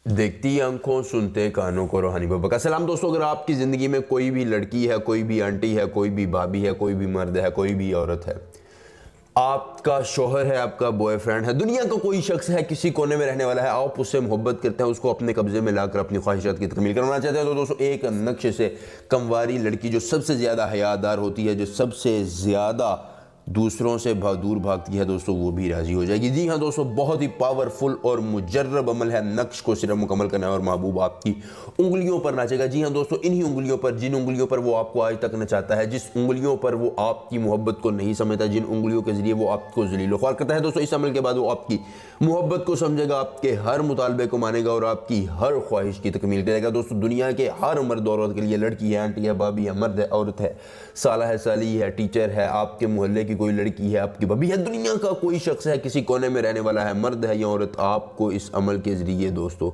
देखती आंखों सुनते कानों को रूहानी बाबा का सलाम। दोस्तों, अगर आपकी ज़िंदगी में कोई भी लड़की है, कोई भी आंटी है, कोई भी भाभी है, कोई भी मर्द है, कोई भी औरत है, आपका शोहर है, आपका बॉयफ्रेंड है, दुनिया का कोई शख्स है, किसी कोने में रहने वाला है, आप उससे मोहब्बत करते हैं, उसको अपने कब्जे में लाकर अपनी ख्वाहिशात की तकमील करवाना चाहते हैं, तो दोस्तों एक नक्शे से कमवारी लड़की जो सबसे ज़्यादा हयादार होती है, जो सबसे ज़्यादा दूसरों से दूर भागती है, दोस्तों वो भी राज़ी हो जाएगी। जी हाँ दोस्तों, बहुत ही पावरफुल और मुजर्रब अमल है। नक्श को सिर्फ मुकम्मल करना है और महबूब आपकी उंगलियों पर नाचेगा। जी हाँ दोस्तों, इन्हीं उंगलियों पर, जिन उंगलियों पर वो आपको आज तक नचाता है, जिस उंगलियों पर वो आपकी मोहब्बत को नहीं समझता, जिन उंगलियों के जरिए वो आपको जलील ख्वार करता है, दोस्तों इस अमल के बाद वो आपकी मोहब्बत को समझेगा, आपके हर मुतालबे को मानेगा और आपकी हर ख्वाहिश की तकमील करेगा। दोस्तों दुनिया के हर मर्द औरत के लिए, लड़की है, आंटी है, भाभी है, मर्द है, औरत है, साला है, साली है, टीचर है, आपके मोहल्ले की कोई लड़की है, आपकी भाभी है, दुनिया का कोई शख्स है, किसी कोने में रहने वाला है, मर्द है या औरत, आपको इस अमल के जरिए दोस्तों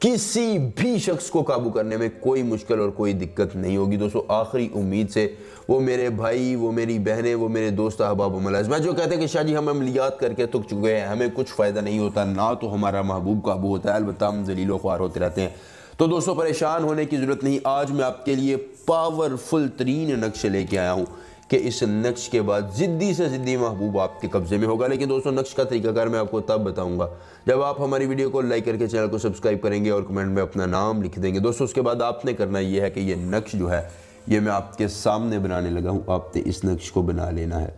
किसी भी शख्स को काबू करने में कोई मुश्किल और कोई दिक्कत नहीं होगी। दोस्तों आखिरी उम्मीद से वो मेरे भाई, वो मेरी बहनें, वो मेरे दोस्त अहबाब मुलाज़िम जो कहते हैं कि शाह जी हम अमलियात करके थक चुके हैं, हमें कुछ फ़ायदा नहीं होता, ना तो हमारा महबूब काबू होता है, अलबत्ता हम जलील व ख्वार होते रहते हैं। तो दोस्तों परेशान होने की ज़रूरत नहीं। आज मैं आपके लिए पावरफुल तरीन नक्शे लेके आया हूँ कि इस नक्श के बाद ज़िद्दी से ज़िद्दी महबूब आपके कब्ज़े में होगा। लेकिन दोस्तों नक्श का तरीकाकार मैं आपको तब बताऊंगा जब आप हमारी वीडियो को लाइक करके चैनल को सब्सक्राइब करेंगे और कमेंट में अपना नाम लिख देंगे। दोस्तों उसके बाद आपने करना ये है कि ये नक्श जो है ये मैं आपके सामने बनाने लगा हूँ, आपने इस नक्श को बना लेना है।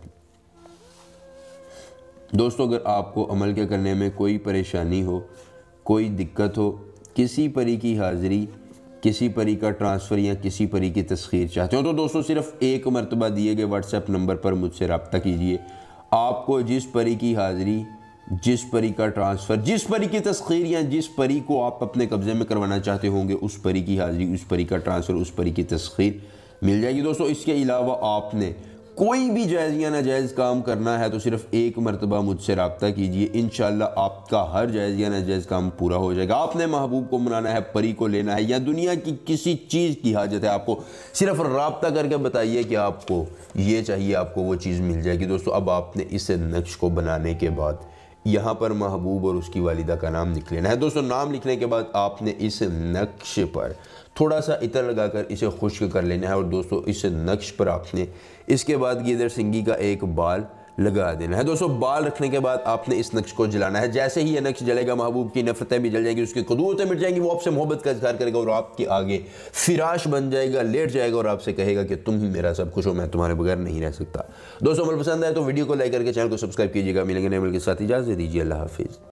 दोस्तों अगर आपको अमल के करने में कोई परेशानी हो, कोई दिक्कत हो, किसी परी की हाज़िरी, किसी परी का ट्रांसफ़र या किसी परी की तस्खीर चाहते हो, तो दोस्तों सिर्फ एक मरतबा दिए गए व्हाट्सएप नंबर पर मुझसे रब्ता कीजिए। आपको जिस परी की हाज़िरी, जिस परी का ट्रांसफ़र, जिस परी की तस्खीर या जिस परी को आप अपने कब्ज़े में करवाना चाहते होंगे, उस परी की हाज़िरी, उस परी का ट्रांसफ़र, उस परी की तस्खीर मिल जाएगी। दोस्तों इसके अलावा आपने कोई भी जायज़ या नाजायज़ काम करना है तो सिर्फ एक मरतबा मुझसे रब्ता कीजिए, इंशाअल्लाह आपका हर जायज़ या नाजायज़ काम पूरा हो जाएगा। आपने महबूब को मनाना है, परी को लेना है या दुनिया की किसी चीज़ की हाजत है आपको, सिर्फ रब्ता करके बताइए कि आपको ये चाहिए, आपको वो चीज़ मिल जाएगी। दोस्तों अब आपने इस नक्श को बनाने के बाद यहाँ पर महबूब और उसकी वालिदा का नाम लिख लेना है। दोस्तों नाम लिखने के बाद आपने इस नक्श पर थोड़ा सा इतर लगाकर इसे खुश्क कर लेना है और दोस्तों इस नक्श पर आपने इसके बाद गिदर सिंगी का एक बाल लगा देना है। दोस्तों बाल रखने के बाद आपने इस नक्श को जलाना है। जैसे ही यह नक्श जलेगा महबूब की नफरतें भी जल जाएंगी, उसकी कुदूरतें मिट जाएंगी, वो आपसे मोहब्बत का इजहार करेगा और आपके आगे फिराश बन जाएगा, लेट जाएगा और आपसे कहेगा कि तुम ही मेरा सब कुछ हो, मैं तुम्हारे बगैर नहीं रह सकता। दोस्तों अमल पसंद आए तो वीडियो को लाइक करके चैनल को सब्सक्राइब कीजिएगा। मिलेंगे नए अमल के साथ, इजाज़त दीजिए, अल्लाह हाफिज़।